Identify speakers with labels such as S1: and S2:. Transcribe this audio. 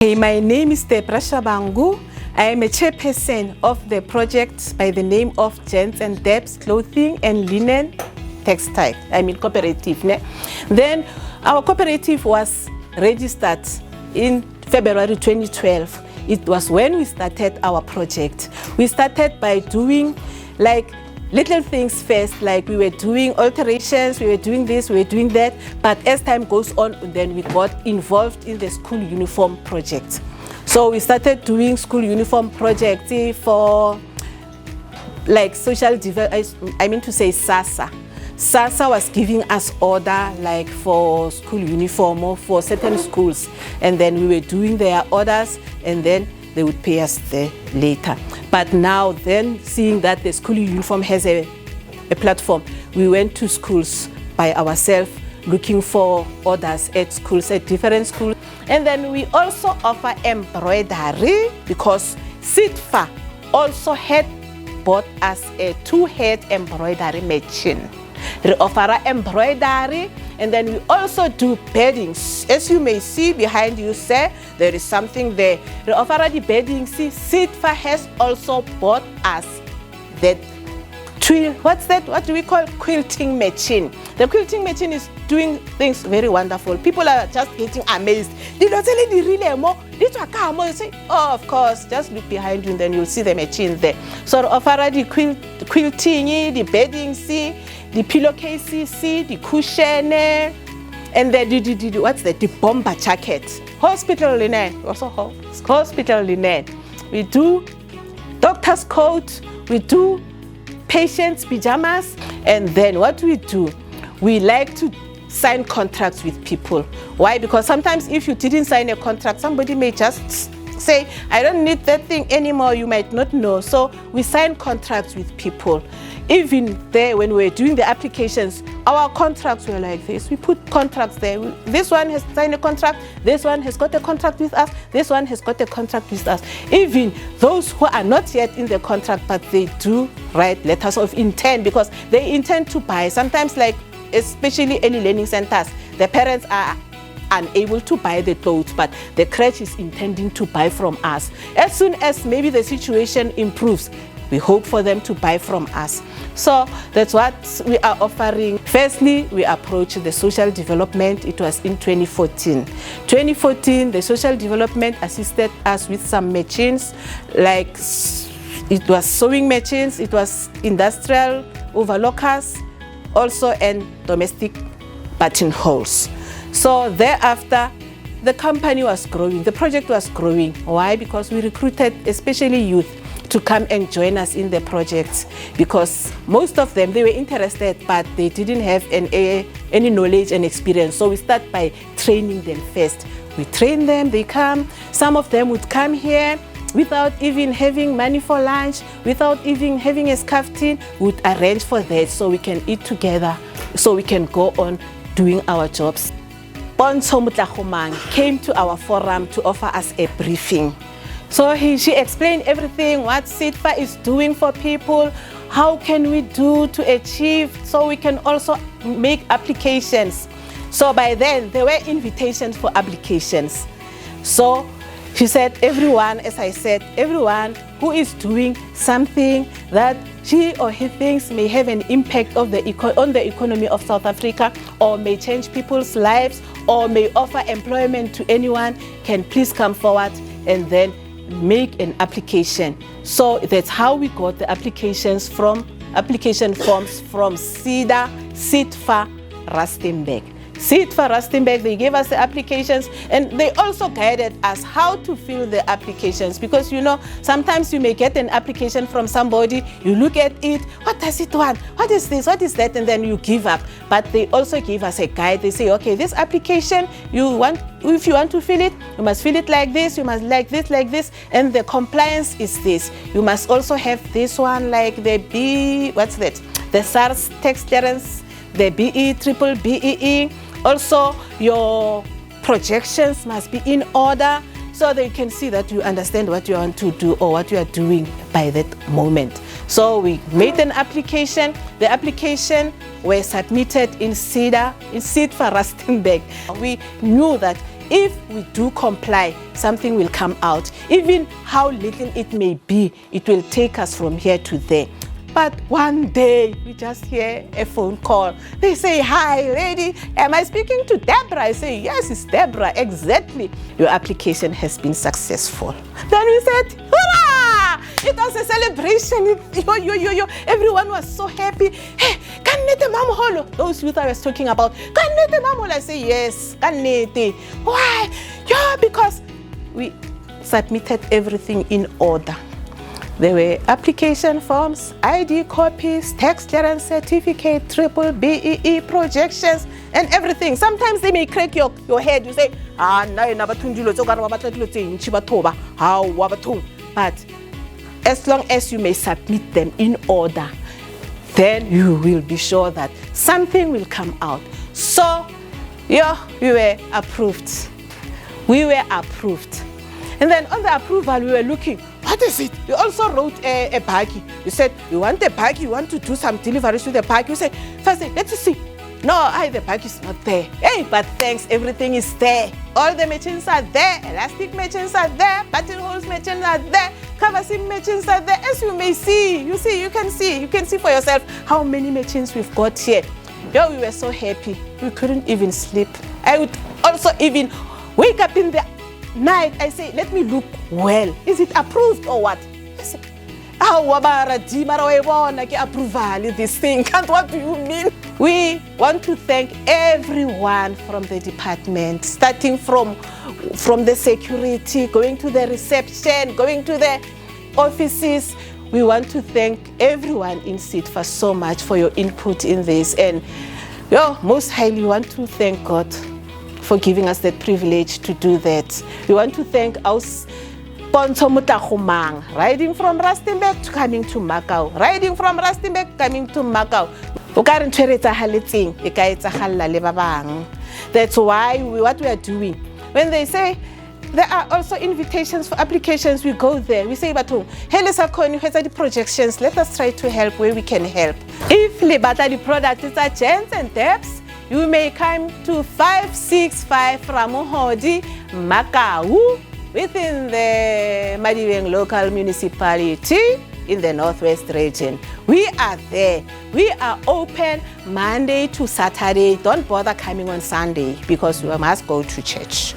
S1: Hey, my name is Deborah Shabangu. I am a chairperson of the project by the name of Gents and Dents Clothing and Linen Textile. Cooperative. Then our cooperative was registered in February 2012. It was when we started our project. We started by doing like little things first, like we were doing alterations, we were doing this, we were doing that. But as time goes on, then we got involved in the school uniform project. So we started doing school uniform projects for like social development, SASA. SASA was giving us order like for school uniform or for certain schools. And then we were doing their orders and then they would pay us there later. But now then, seeing that the school uniform has a platform, we went to schools by ourselves looking for orders at schools, at different schools. And then we also offer embroidery because Sedfa also had bought us a 2-head embroidery machine. We offer embroidery, and then we also do beddings. As you may see behind you, sir, there is something there. We offer the bedding. See, Sedfa has also bought us that what do we call quilting machine? The quilting machine is doing things very wonderful. People are just getting amazed. You say, oh, of course, just look behind you and then you'll see the machine there. So offer the quilting, the bedding, see, the pillowcase, see, the cushion, and the what's that? The bomber jacket. Hospital linen, also hospital linen. We do doctor's coat, we do patients' pajamas, and then what we do, we like to sign contracts with people. Why? Because sometimes if you didn't sign a contract, somebody may just say, I don't need that thing anymore, you might not know. So we sign contracts with people. Even there, when we were doing the applications, our contracts were like this. We put contracts there. This one has signed a contract, this one has got a contract with us, this one has got a contract with us. Even those who are not yet in the contract, but they do write letters of intent because they intend to buy. Sometimes, like especially early learning centers, the parents are unable to buy the clothes, but the crèche is intending to buy from us. As soon as maybe the situation improves, we hope for them to buy from us. So that's what we are offering. Firstly, we approached the social development. It was in 2014. 2014, the social development assisted us with some machines, like it was sewing machines, it was industrial overlockers, also and domestic buttonholes. So thereafter, the company was growing, the project was growing. Why? Because we recruited especially youth to come and join us in the projects because most of them, they were interested, but they didn't have any knowledge and experience. So we start by training them first. We train them, they come. Some of them would come here without even having money for lunch, without even having a scarf-tin. We would arrange for that so we can eat together, so we can go on doing our jobs. Bontsho Mutlakhomang came to our forum to offer us a briefing. So she explained everything, what Sedfa is doing for people, how can we do to achieve, so we can also make applications. So by then, there were invitations for applications. So she said, everyone, as I said, everyone who is doing something that she or he thinks may have an impact on the economy of South Africa or may change people's lives or may offer employment to anyone can please come forward and then make an application. So that's how we got the application forms from SEDA, Sedfa, Rustenburg. Sedfa, Rustenburg, they gave us the applications and they also guided us how to fill the applications because you know, sometimes you may get an application from somebody, you look at it, what does it want? What is this? What is that? And then you give up. But they also give us a guide. They say, okay, this application, if you want to fill it, you must fill it like this, you must like this, and the compliance is this. You must also have this one like the the SARS tax clearance, the BEE. Also, your projections must be in order so they can see that you understand what you want to do or what you are doing by that moment. So we made an application. The application was submitted in SEDA, Sedfa, Rustenburg. We knew that if we do comply, something will come out. Even how little it may be, it will take us from here to there. But one day, we just hear a phone call. They say, "Hi, lady, am I speaking to Deborah?" I say, "Yes, it's Deborah, exactly. Your application has been successful." Then we said, "Hurrah!" It was a celebration. Everyone was so happy. "Hey, kannete mamholo." Those youth I was talking about, "Kannete mamholo." I say, "Yes, kannete." Why? Yeah, because we submitted everything in order. There were application forms, ID copies, tax clearance certificate, triple BEE projections, and everything. Sometimes they may crack your head. You say, but as long as you may submit them in order, then you will be sure that something will come out. So, yeah, we were approved. We were approved. And then on the approval, we were looking, what is it? We also wrote a baggie. We said, "You want a baggie? You want to do some deliveries with the baggie?" We said, "First, let's see." No, the baggie is not there. Hey, but thanks, everything is there. All the machines are there. Elastic machines are there. Buttonholes machines are there. Coverseam machines are there. As you may see, you can see for yourself how many machines we've got here. Yo, we were so happy. We couldn't even sleep. I would also even wake up in the night, I say, "Let me look well. Is it approved or what?" I say, approval this thing. What do you mean? We want to thank everyone from the department, starting from the security, going to the reception, going to the offices. We want to thank everyone in Sedfa so much for your input in this. And most highly, we want to thank God for giving us that privilege to do that. We want to thank our sponsor Mutahumang, riding from Rustenburg to coming to Macau, riding from Rustenburg coming to Macau. That's why what we are doing. When they say there are also invitations for applications, we go there. We say, "Batung, hey, let's have the projections. Let us try to help where we can help." If the product is a Gents and Dents, you may come to 565 Ramohodi, Macau, within the Madiweng local municipality in the Northwest region. We are there. We are open Monday to Saturday. Don't bother coming on Sunday because we must go to church.